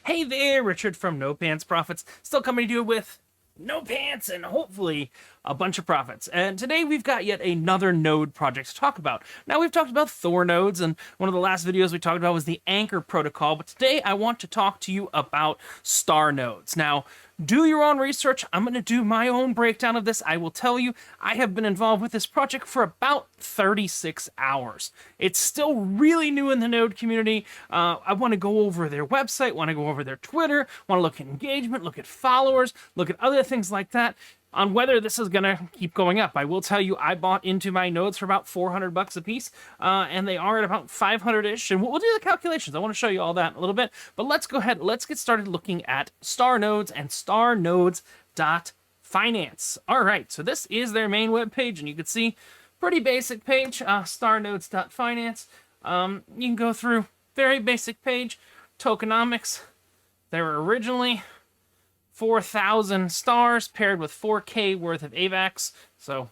Hey there, Richard from No Pants Profits, still coming to you with no pants and hopefully a bunch of profits. And today we've got yet another node project to talk about. Now, we've talked about Thor nodes, and one of the last videos we talked about was the Anchor protocol, but today I want to talk to you about star nodes. Now, do your own research. I'm going to do my own breakdown of this. I will tell you, I have been involved with this project for about 36 hours. It's still really new in the node community. I want to go over their website, want to go over their Twitter, want to look at engagement, look at followers, look at other things like that on whether this is going to keep going up. I will tell you, I bought into my nodes for about $400 a piece, and they are at about 500-ish, and we'll do the calculations. I want to show you all that in a little bit, but let's go ahead, let's get started looking at star nodes and starnodes.finance. All right, so this is their main web page, and you can see, pretty basic page, starnodes.finance. You can go through, very basic page, tokenomics. They were originally 4,000 stars paired with 4K worth of AVAX. So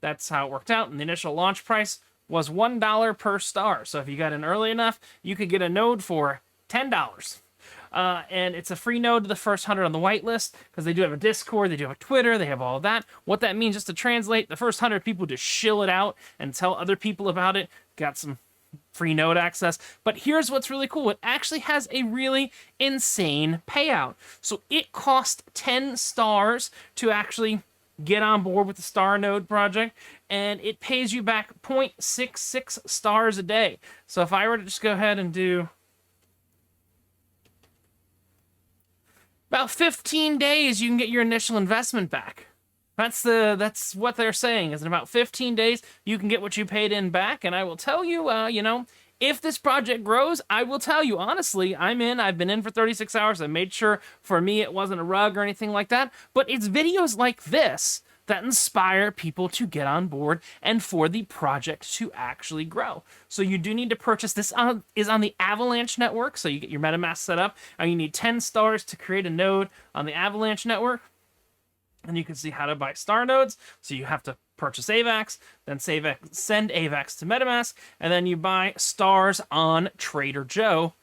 that's how it worked out. And the initial launch price was $1 per star. So if you got in early enough, you could get a node for $10. And it's a free node to the first 100 on the whitelist, because they do have a Discord, they do have a Twitter, they have all of that. What that means, just to translate, the first 100 people just shill it out and tell other people about it. Got some free node access. But here's what's really cool. It actually has a really insane payout. So it cost 10 stars to actually get on board with the star node project, and it pays you back 0.66 stars a day. So if I were to just go ahead and do about 15 days, you can get your initial investment back. That's what they're saying, is in about 15 days, you can get what you paid in back. And I will tell you, if this project grows, I will tell you, honestly, I'm in. I've been in for 36 hours. I made sure for me it wasn't a rug or anything like that. But it's videos like this that inspire people to get on board and for the project to actually grow. So you do need to purchase this. Is on the Avalanche network, so you get your MetaMask set up, and you need 10 stars to create a node on the Avalanche network. And you can see how to buy star nodes. So you have to purchase AVAX, then send AVAX to MetaMask, and then you buy stars on Trader Joe,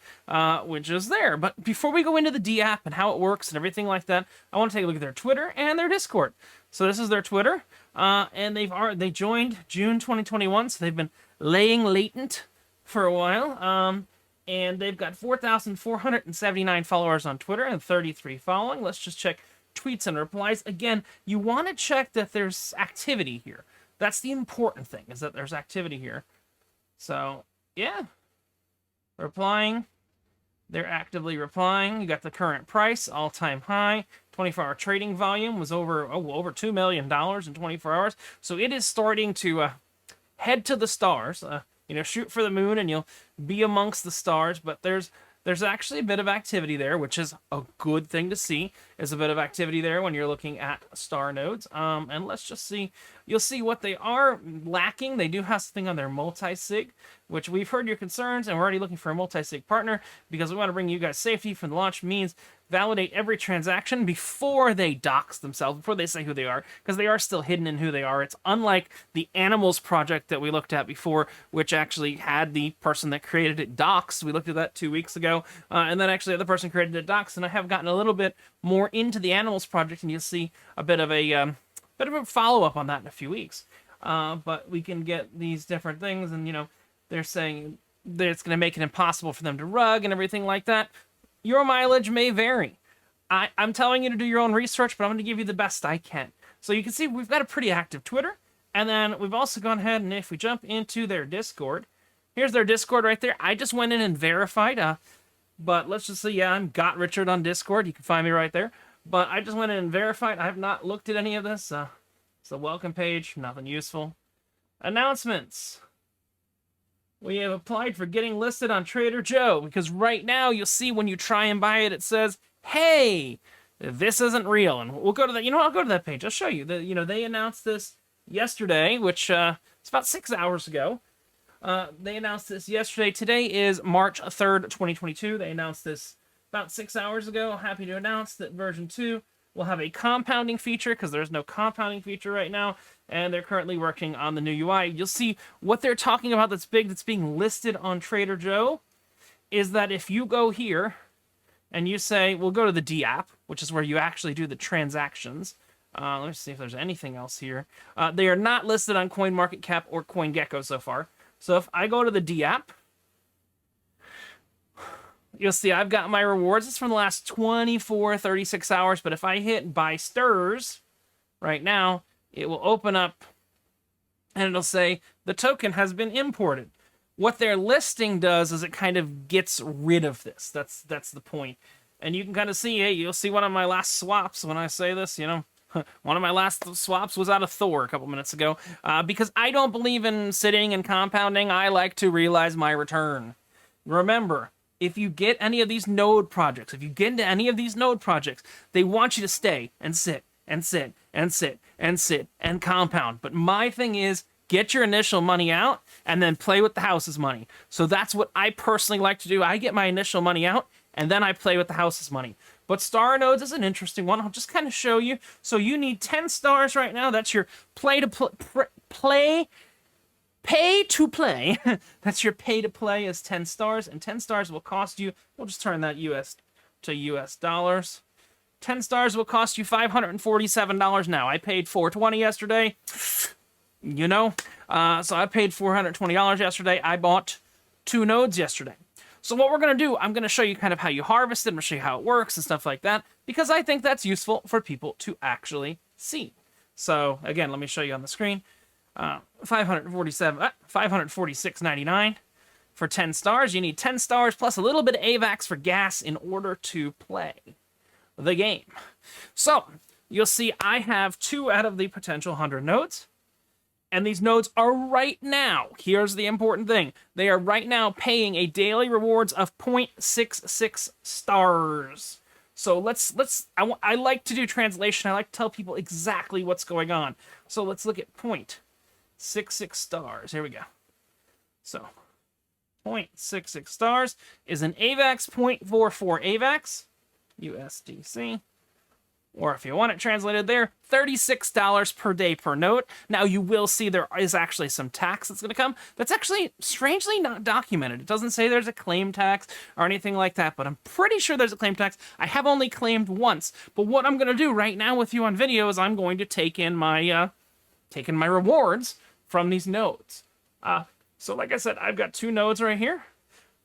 which is there. But before we go into the D app and how it works and everything like that, I want to take a look at their Twitter and their Discord. So this is their Twitter, and they joined June 2021, so they've been laying latent for a while. And they've got 4,479 followers on Twitter and 33 following. Let's just check tweets and replies. Again, you want to check that there's activity here. That's the important thing, is that there's activity here. So, yeah. Replying. They're actively replying. You got the current price, all-time high. 24-hour trading volume was over $2 million in 24 hours. So it is starting to head to the stars. Shoot for the moon and you'll be amongst the stars. But there's actually a bit of activity there, which is a good thing to see. There's a bit of activity there when you're looking at star nodes. And let's just see. You'll see what they are lacking. They do have something on their multi-sig, which we've heard your concerns, and we're already looking for a multi-sig partner because we want to bring you guys safety from the launch. Means validate every transaction before they dox themselves, before they say who they are, because they are still hidden in who they are. It's unlike the Animals project that we looked at before, which actually had the person that created it doxed. We looked at that 2 weeks ago, and then actually the other person created it doxed, and I have gotten a little bit more into the Animals project, and you'll see a bit of a follow-up on that in a few weeks. But we can get these different things, and they're saying that it's going to make it impossible for them to rug and everything like that. Your mileage may vary. I'm telling you to do your own research, but I'm going to give you the best I can. So you can see we've got a pretty active Twitter, and then we've also gone ahead, and if we jump into their Discord, here's their Discord right there. I just went in and verified, but let's just say, yeah, I'm Got Richard on Discord. You can find me right there. But I just went in and verified. I have not looked at any of this. It's a welcome page, nothing useful. Announcements. We have applied for getting listed on Trader Joe, because right now you'll see when you try and buy it, it says, hey, this isn't real. And we'll go to that. I'll go to that page. I'll show you. They announced this yesterday, which it's about 6 hours ago. They announced this yesterday. Today is March 3rd, 2022. They announced this about 6 hours ago. Happy to announce that version 2 will have a compounding feature, because there's no compounding feature right now, and they're currently working on the new UI. You'll see what they're talking about that's big, that's being listed on Trader Joe, is that if you go here and you say, we'll go to the D app, which is where you actually do the transactions. Let me see if there's anything else here. They are not listed on CoinMarketCap or CoinGecko so far. So if I go to the D app, you'll see I've got my rewards. It's from the last 24, 36 hours. But if I hit buy stirs right now, it will open up and it'll say the token has been imported. What their listing does is it kind of gets rid of this. That's the point. And you can kind of see, hey, you'll see one of my last swaps when I say this, you know. One of my last swaps was out of Thor a couple minutes ago. Because I don't believe in sitting and compounding. I like to realize my return. Remember, if you get any of these node projects, if you get into any of these node projects, they want you to stay and sit and sit and sit and sit and compound. But my thing is, get your initial money out and then play with the house's money. So that's what I personally like to do. I get my initial money out and then I play with the house's money. But star nodes is an interesting one. I'll just kind of show you. So you need 10 stars right now. That's your pay to play. That's your pay to play is 10 stars. And 10 stars will cost you, we'll just turn that US to US dollars. 10 stars will cost you $547 now. I paid $420 yesterday. You know, so I paid $420 yesterday. I bought 2 nodes yesterday. So what we're going to do, I'm going to show you kind of how you harvest it. I'm going to show you how it works and stuff like that, because I think that's useful for people to actually see. So again, let me show you on the screen. $546.99 for 10 stars. You need 10 stars plus a little bit of AVAX for gas in order to play the game. So you'll see I have 2 out of the potential 100 nodes. And these nodes are right now, here's the important thing, they are right now paying a daily rewards of 0.66 stars. So I like to do translation. I like to tell people exactly what's going on. So let's look at 0.66 stars. Here we go. So 0.66 stars is an AVAX, 0.44 AVAX, USDC. Or if you want it translated there, $36 per day per node. Now you will see there is actually some tax that's going to come. That's actually strangely not documented. It doesn't say there's a claim tax or anything like that, but I'm pretty sure there's a claim tax. I have only claimed once. But what I'm going to do right now with you on video is I'm going to take in my rewards from these nodes. So like I said, I've got 2 nodes right here.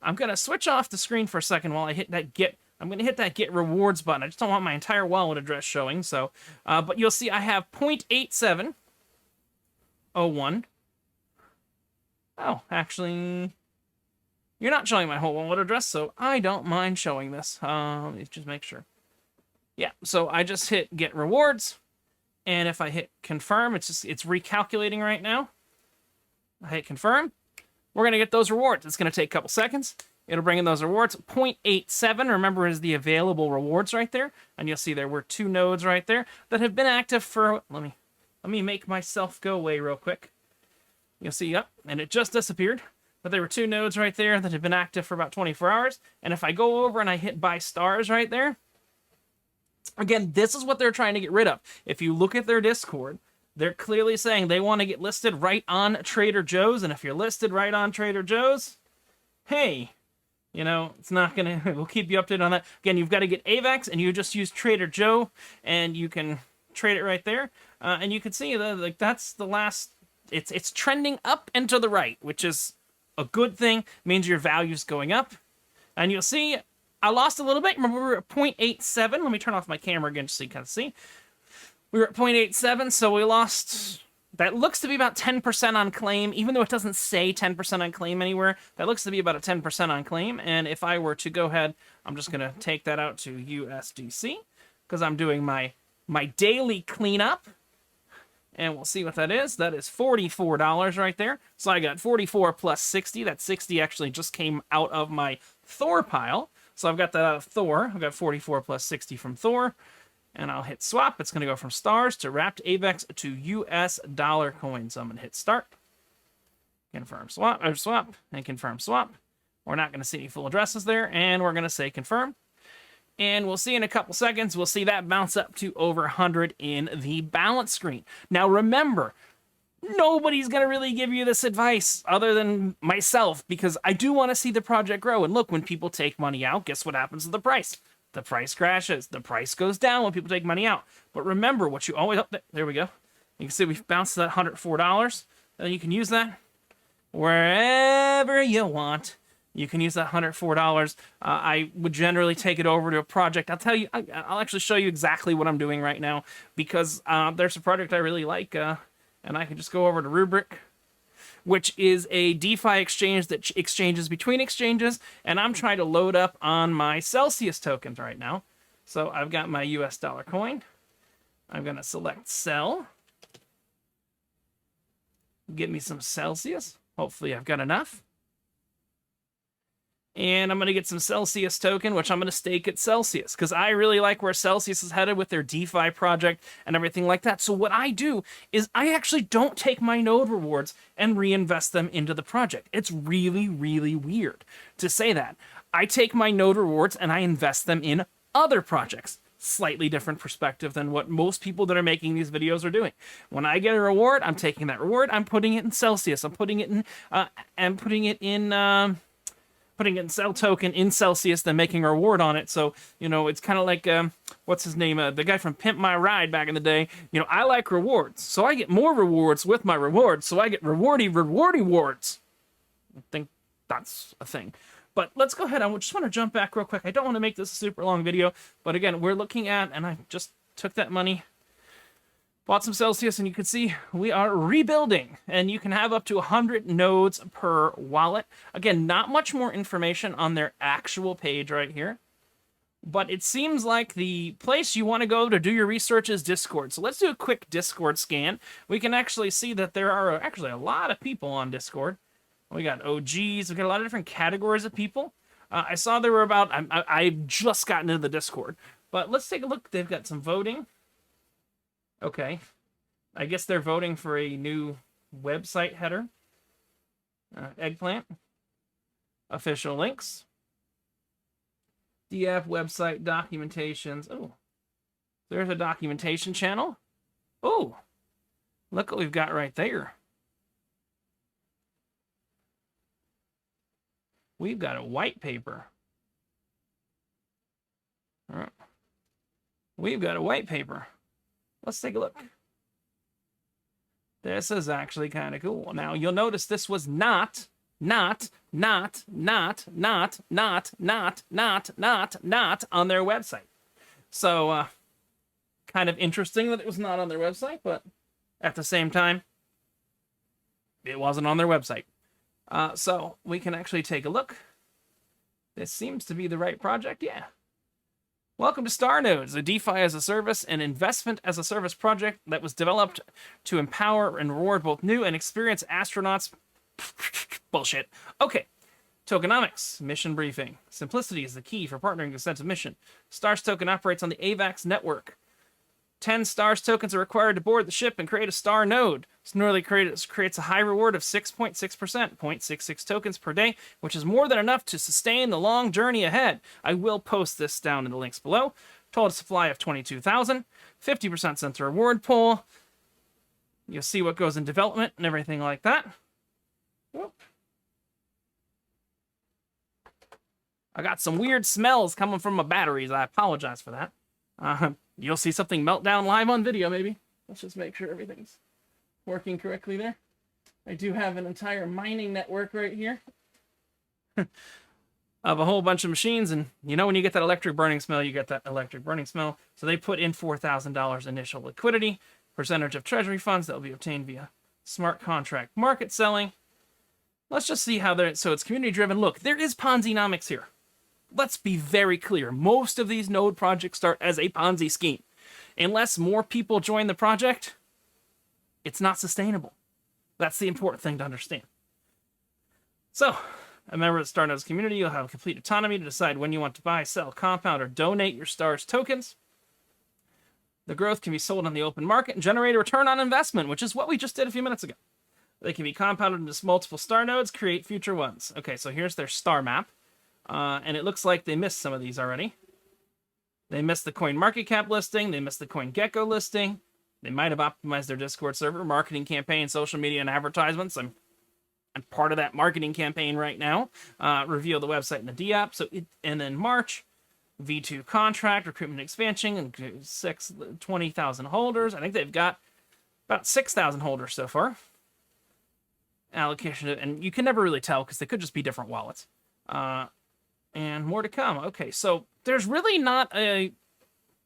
I'm going to switch off the screen for a second while I hit that get. I'm going to hit that get rewards button. I just don't want my entire wallet address showing. So, but you'll see I have 0.8701. Oh, actually, you're not showing my whole wallet address, so I don't mind showing this. Let me just make sure. Yeah, so I just hit get rewards. And if I hit confirm, it's recalculating right now. I hit confirm. We're going to get those rewards. It's going to take a couple seconds. It'll bring in those rewards. 0.87, remember, is the available rewards right there. And you'll see there were 2 nodes right there that have been active for... Let me make myself go away real quick. You'll see, yep, and it just disappeared. But there were 2 nodes right there that have been active for about 24 hours. And if I go over and I hit buy stars right there, again, this is what they're trying to get rid of. If you look at their Discord, they're clearly saying they want to get listed right on Trader Joe's. And if you're listed right on Trader Joe's, hey... You know, it's not going to... We'll keep you updated on that. Again, you've got to get AVAX, and you just use Trader Joe, and you can trade it right there. And you can see that, like, that's the last... It's trending up and to the right, which is a good thing. It means your value's going up. And you'll see I lost a little bit. Remember, we were at 0.87. Let me turn off my camera again just so you can see. We were at 0.87, so we lost... That looks to be about 10% on claim, even though it doesn't say 10% on claim anywhere. That looks to be about a 10% on claim. And if I were to go ahead, I'm just going to take that out to USDC because I'm doing my daily cleanup. And we'll see what that is. That is $44 right there. So I got 44 plus 60. That 60 actually just came out of my Thor pile. So I've got that out of Thor. I've got 44 plus 60 from Thor. And I'll hit swap. It's going to go from stars to wrapped AVAX to US dollar coins. So I'm going to hit start. Confirm swap, or swap, and confirm swap. We're not going to see any full addresses there. And we're going to say confirm. And we'll see in a couple seconds, we'll see that bounce up to over 100 in the balance screen. Now remember, nobody's going to really give you this advice other than myself, because I do want to see the project grow. And look, when people take money out, guess what happens to the price? the price crashes. The price goes down when people take money out. But remember what you always... Oh, there we go. You can see we've bounced that $104. And you can use that wherever you want. You can use that $104. I would generally take it over to a project. I'll tell you, I'll actually show you exactly what I'm doing right now, because there's a project I really like, and I can just go over to Rubric, which is a DeFi exchange that exchanges between exchanges, and I'm trying to load up on my Celsius tokens right now. So I've got my US dollar coin. I'm going to select sell. Get me some Celsius. Hopefully I've got enough. And I'm going to get some Celsius token, which I'm going to stake at Celsius, because I really like where Celsius is headed with their DeFi project and everything like that. So what I do is I actually don't take my node rewards and reinvest them into the project. It's really, really weird to say that. I take my node rewards and I invest them in other projects. Slightly different perspective than what most people that are making these videos are doing. When I get a reward, I'm taking that reward, I'm putting it in Celsius, I'm putting it in Cell token in Celsius, then making a reward on it. So, you know, it's kind of like, what's his name? The guy from Pimp My Ride back in the day. You know, I like rewards, so I get more rewards with my rewards, so I get rewardy rewards. I think that's a thing. But let's go ahead. I just want to jump back real quick. I don't want to make this a super long video, but again, we're looking at, and I just took that money, bought some Celsius, and you can see we are rebuilding, and you can have up to 100 nodes per wallet. Again, not much more information on their actual page right here, but it seems like the place you want to go to do your research is Discord. So let's do a quick Discord scan. We can actually see that there are actually a lot of people on Discord. We got OGs, we got a lot of different categories of people. I saw there were about, I've just gotten into the Discord, but let's take a look. They've got some voting. Okay, I guess they're voting for a new website header. Eggplant. Official links. DF website documentations. Oh, there's a documentation channel. Oh, look what we've got right there. We've got a white paper. All right. We've got a white paper. Let's take a look. This is actually kind of cool. Now, you'll notice this was not on their website. So, kind of interesting that it was not on their website, but at the same time, it wasn't on their website. So, we can actually take a look. This seems to be the right project, yeah. Welcome to Starnodes, a DeFi as a service and investment as a service project that was developed to empower and reward both new and experienced astronauts. Bullshit. Okay. Tokenomics, mission briefing. Simplicity is the key for partnering with a sense of mission. STARS token operates on the AVAX network. 10 STARS tokens are required to board the ship and create a star node. Snorley creates a high reward of 6.6%, 0.66 tokens per day, which is more than enough to sustain the long journey ahead. I will post this down in the links below. Total supply of 22,000, 50% sent to reward pool. You'll see what goes in development and everything like that. Whoop. I got some weird smells coming from my batteries. I apologize for that. You'll see something melt down live on video, maybe. Let's just make sure everything's working correctly there. I do have an entire mining network right here of a whole bunch of machines, and you know when you get that electric burning smell, you get that electric burning smell. So they put in $4,000 initial liquidity, percentage of treasury funds that will be obtained via smart contract market selling. Let's just see how they're, so it's community driven. Look, there is Ponzinomics here. Let's be very clear. Most of these node projects start as a Ponzi scheme. Unless more people join the project, it's not sustainable. That's the important thing to understand. So, a member of the Starnodes community, you'll have complete autonomy to decide when you want to buy, sell, compound, or donate your STARS tokens. The growth can be sold on the open market and generate a return on investment, which is what we just did a few minutes ago. They can be compounded into multiple star nodes, create future ones. Okay, so here's their star map. And it looks like they missed some of these already. They missed the coin market cap listing. They missed the coin gecko listing. They might have optimized their Discord server, marketing campaign, social media, and advertisements. I'm part of that marketing campaign right now. Reveal the website and the D app. And then March, V2 contract, recruitment expansion, and 20,000 holders. I think they've got about 6,000 holders so far. Allocation, and you can never really tell because they could just be different wallets. And more to come. Okay, so there's really not a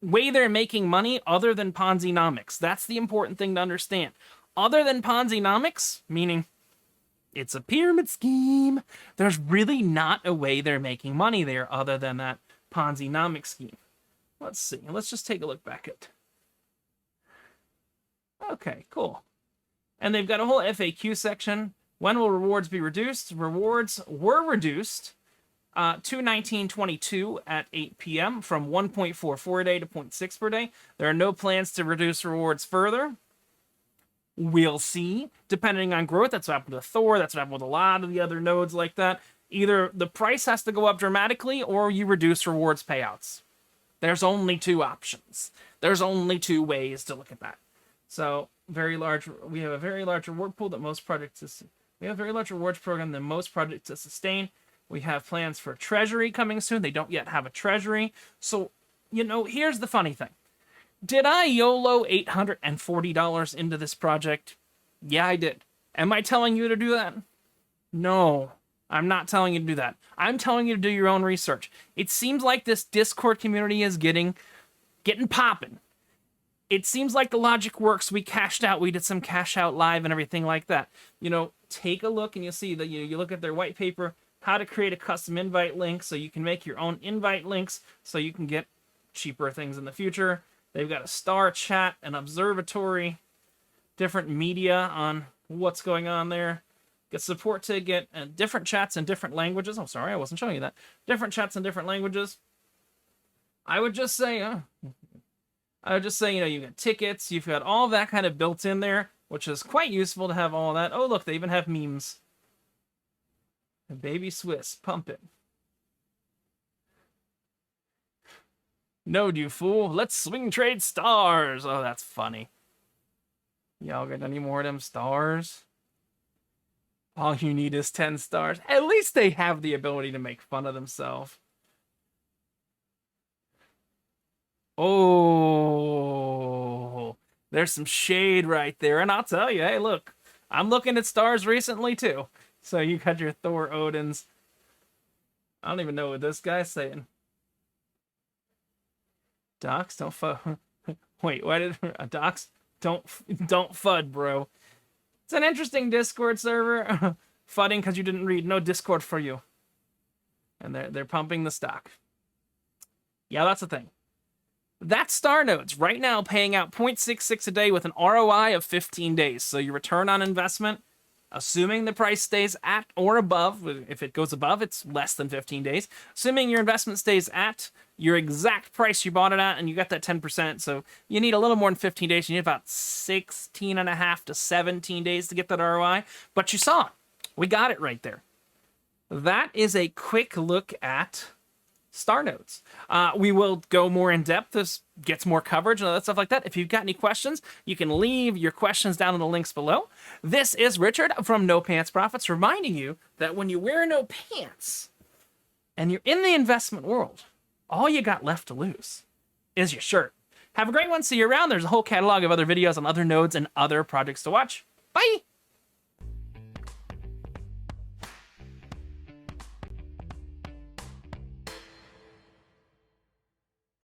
way they're making money other than Ponzinomics. That's the important thing to understand. Other than Ponzinomics, meaning it's a pyramid scheme, there's really not a way they're making money there other than that Ponzinomics scheme. Let's see. Let's just take a look back at... Okay, cool. And they've got a whole FAQ section. When will rewards be reduced? Rewards were reduced to 1922 at 8 p.m. from 1.44 a day to 0.6 per day. There are no plans to reduce rewards further. We'll see. Depending on growth, that's what happened to Thor, that's what happened with a lot of the other nodes like that. Either the price has to go up dramatically or you reduce rewards payouts. There's only two options. There's only two ways to look at that. So, we have a very large reward pool that most projects... We have a very large rewards program than most projects to sustain. We have plans for treasury coming soon. They don't yet have a treasury. So, here's the funny thing. Did I YOLO $840 into this project? Yeah, I did. Am I telling you to do that? No, I'm not telling you to do that. I'm telling you to do your own research. It seems like this Discord community is getting popping. It seems like the logic works. We cashed out. We did some cash out live and everything like that. Take a look and you'll see that you look at their white paper, how to create a custom invite link so you can make your own invite links so you can get cheaper things in the future. They've got a star chat, an observatory, different media on what's going on there. Get support to get different chats in different languages. Oh, sorry, I wasn't showing you that. Different chats in different languages. I would just say, you've got tickets, you've got all that kind of built in there, which is quite useful to have all that. Oh, look, they even have memes. Baby Swiss, pump it. No, you fool. Let's swing trade stars. Oh, that's funny. Y'all got any more of them stars? All you need is 10 stars. At least they have the ability to make fun of themselves. Oh, there's some shade right there. And I'll tell you, hey, look, I'm looking at stars recently too. So you got your Thor Odins. I don't even know what this guy's saying. Docs, don't FUD. Wait, why did Docs? Don't FUD, bro. It's an interesting Discord server. Fudding because you didn't read. No Discord for you. And they're pumping the stock. Yeah, that's the thing. That's Starnodes right now paying out 0.66 a day with an ROI of 15 days. So your return on investment, assuming the price stays at or above, if it goes above, it's less than 15 days. Assuming your investment stays at your exact price you bought it at, and you got that 10%, so you need a little more than 15 days. You need about 16.5 to 17 days to get that ROI. But you saw it. We got it right there. That is a quick look at Starnodes. We will go more in depth. This gets more coverage and all that stuff like that. If you've got any questions, you can leave your questions down in the links below. This is Richard from No Pants Profits, reminding you that when you wear no pants and you're in the investment world, all you got left to lose is your shirt. Have a great one. See you around. There's a whole catalog of other videos on other nodes and other projects to watch. Bye!